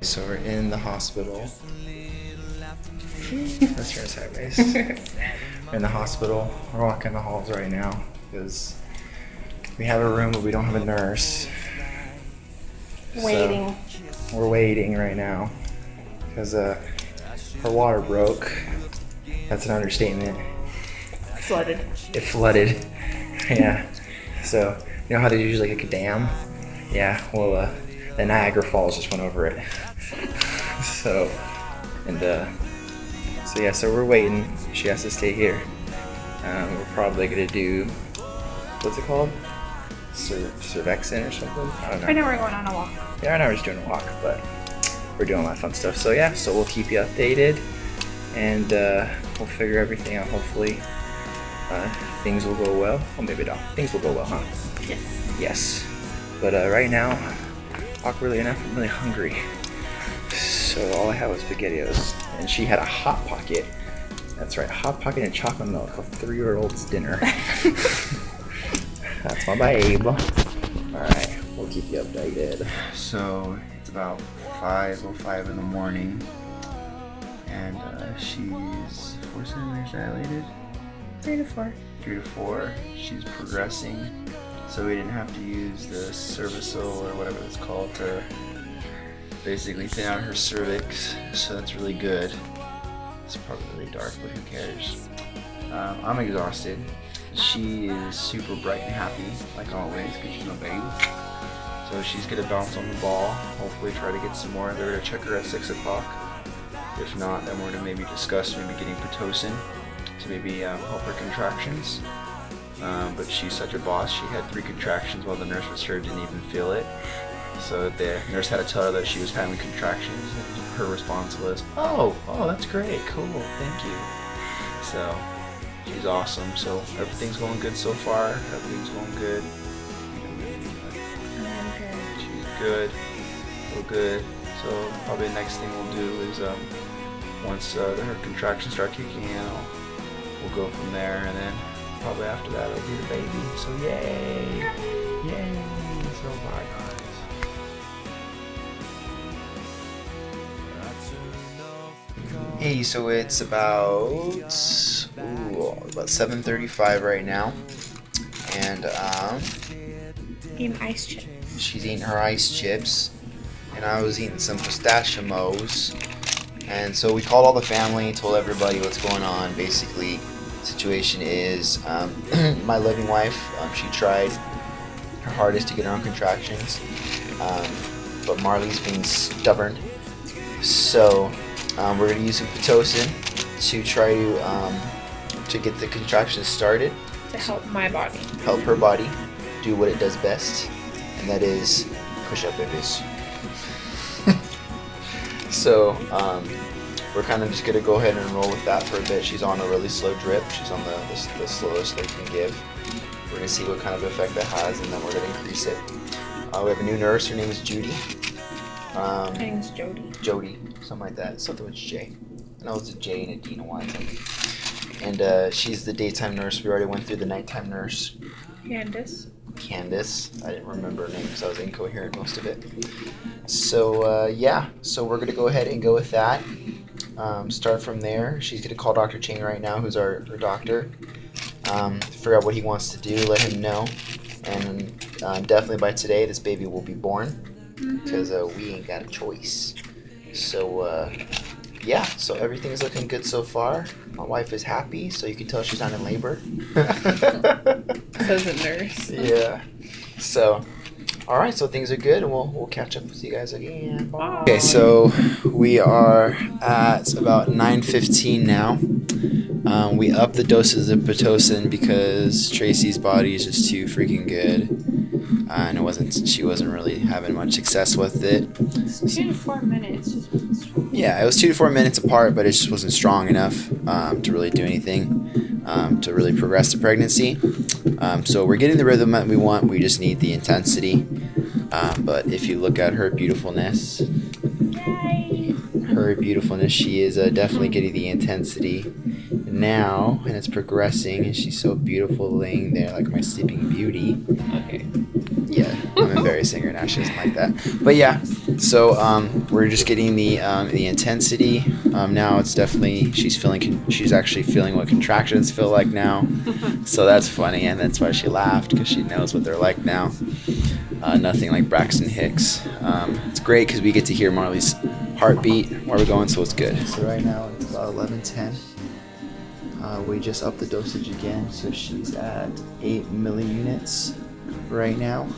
So we're in the hospital. Let's turn sideways. We're in the hospital. We're walking the halls right now because we have a room but we don't have a nurse. Waiting. So we're waiting right now because her water broke. That's an understatement. Flooded. It flooded. Yeah. So you know how they usually like a dam? Yeah. Well, the Niagara Falls just went over it. So we're waiting. She has to stay here. We're probably gonna do, what's it called? Cervexin or something? I don't know. Right now we're going on a walk. Yeah, right now we're just doing a walk, but we're doing a lot of fun stuff. So yeah, so we'll keep you updated, and we'll figure everything out. Hopefully, things will go well. Well, maybe not. Things will go well, huh? Yes. Yes. But right now, awkwardly enough, I'm really hungry. So all I had was SpaghettiOs, and she had a Hot Pocket. That's right, Hot Pocket and chocolate milk, a 3-year-old's dinner. That's my babe. All right, we'll keep you updated. So it's about 5:05 in the morning, and she's 4 centimeters dilated. 3 to 4. 3 to 4. She's progressing, so we didn't have to use the Cervical or whatever it's called to basically thin out her cervix. So that's really good. It's probably really dark, but who cares? I'm exhausted. She is super bright and happy, like always, because she's my baby. So she's gonna bounce on the ball. Hopefully, try to get some more. They're gonna check her at 6 o'clock. If not, then we're gonna maybe discuss maybe getting Pitocin to maybe help her contractions. But she's such a boss. She had 3 contractions while the nurse was here, didn't even feel it. So the nurse had to tell her that she was having contractions. And her response was, "Oh, that's great, cool, thank you." So she's awesome. So everything's going good so far. Everything's going good. She's good, real good. So probably the next thing we'll do is once her contractions start kicking in, we'll go from there, and then probably after that it'll be the baby. So yay! So bye guys. Hey, so it's about 7:35 right now, and Eating ice chips. she's eating her ice chips, and I was eating some pistachios. And so we called all the family, told everybody what's going on. Basically, the situation is my loving wife, she tried her hardest to get her own contractions, but Marley's being stubborn. So we're going to use some Pitocin to try to get the contractions started. To help my body. Help her body do what it does best, and that is push up babies. So we're kind of just going to go ahead and roll with that for a bit. She's on a really slow drip. She's on the slowest they can give. We're going to see what kind of effect that has, and then we're going to increase it. We have a new nurse. Her name is Judy. My name's Jody. Jody, something like that. Something with J. I know it's a J and a D and a Y. And she's the daytime nurse. We already went through the nighttime nurse. Candace. I didn't remember her name because I was incoherent most of it. So so we're gonna go ahead and go with that. Start from there. She's gonna call Dr. Chang right now, who's our doctor. Figure out what he wants to do. Let him know. And definitely by today, this baby will be born. Because we ain't got a choice. So so everything's looking good so far. My wife is happy, so you can tell she's not in labor. Says a nurse. Yeah. So, all right. So things are good, and we'll catch up with you guys again. Bye. Okay. So we are at about 9:15 now. We upped the doses of Pitocin because Tracy's body is just too freaking good. And she wasn't really having much success with it. It's 2 to 4 minutes. Just wasn't strong. Yeah, it was 2 to 4 minutes apart, but it just wasn't strong enough to really do anything, to really progress the pregnancy. So we're getting the rhythm that we want. We just need the intensity. But if you look at her beautifulness, she is definitely getting the intensity now, and it's progressing, and she's so beautiful laying there like my sleeping beauty. Okay. Yeah, I'm embarrassed. singer now. She doesn't like that. But yeah, so we're just getting the intensity. Now it's definitely she's actually feeling what contractions feel like now. So that's funny, and that's why she laughed, because she knows what they're like now. Nothing like Braxton Hicks. It's great because we get to hear Marley's heartbeat while we're going, so it's good. So right now it's about 11:10. We just upped the dosage again, so she's at 8 milliunits right now.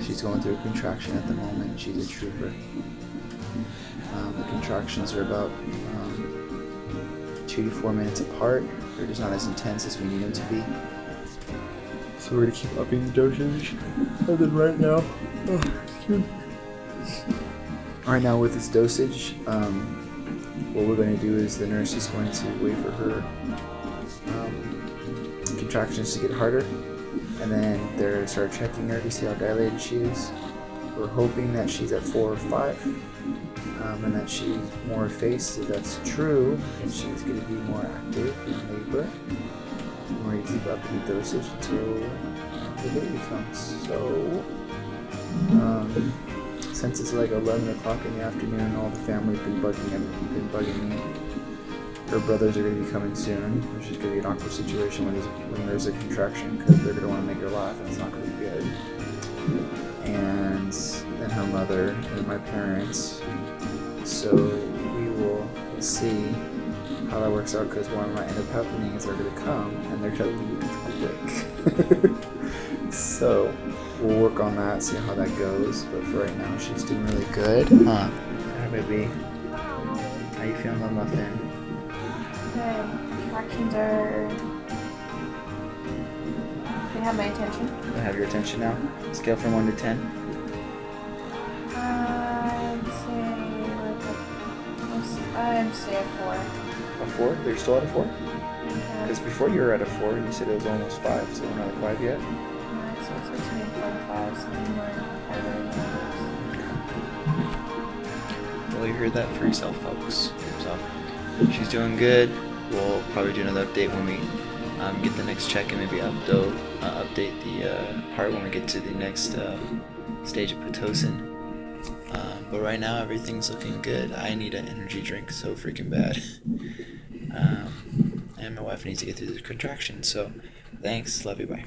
She's going through a contraction at the moment. She's a trooper. The contractions are about 2 to 4 minutes apart. They're just not as intense as we need them to be. So we're gonna keep upping the dosage. And then right now, with this dosage, what we're going to do is the nurse is going to wait for her contractions to get harder, and then they're start checking her to see how dilated she is. We're hoping that she's at 4 or 5, and that she's more effaced. If that's true, then she's going to be more active in labor. And we're going to keep upping the dosage until the baby comes. So, since it's like 11 o'clock in the afternoon, all the family's been bugging me. Her brothers are going to be coming soon, which is going to be an awkward situation when there's a contraction, because they're going to want to make her laugh, and it's not going to be good. And then her mother and my parents. So we will see how that works out, because what might end up happening is they're going to come and they're going to leave quick. So we'll work on that, see how that goes. But for right now, she's doing really good. Hi, baby. How you feeling, little muffin? The contractions are. They have my attention. They have your attention now? Scale from 1 to 10? I'd say a 4. A 4? They're still at a 4? Because before you were at a 4, you said it was almost 5, so we're not at 5 yet? So it's between 4 to 5, something more harder than Well, you heard that for yourself, folks. So, she's doing good. We'll probably do another update when we get the next check, and maybe update the part when we get to the next stage of Pitocin. But right now, everything's looking good. I need an energy drink so freaking bad. And my wife needs to get through the contraction. So, thanks. Love you. Bye.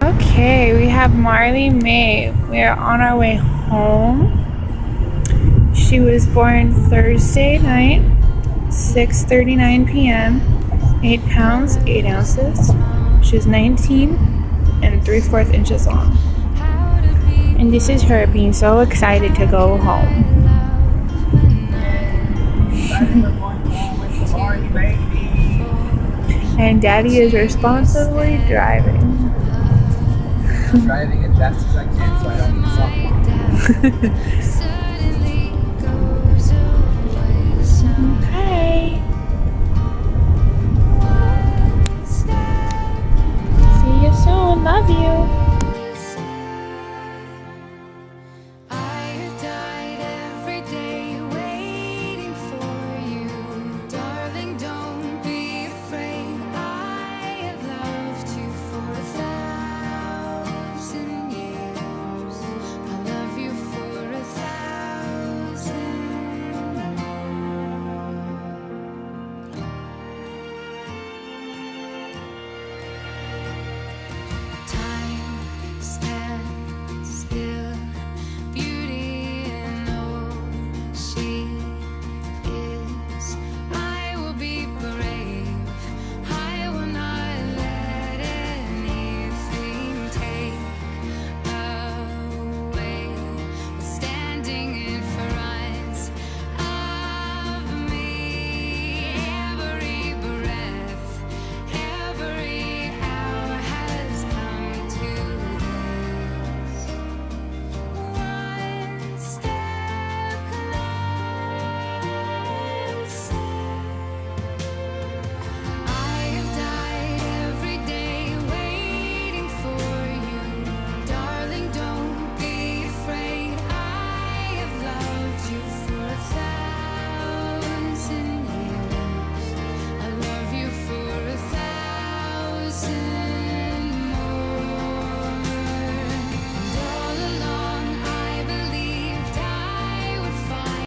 Okay, we have Marley Mae. We are on our way home. She was born Thursday night, 6:39 p.m., 8 pounds, 8 ounces. She was 19 and 3/4 inches long. And this is her being so excited to go home. And Daddy is responsibly driving. Driving as fast as I can so I don't get someone.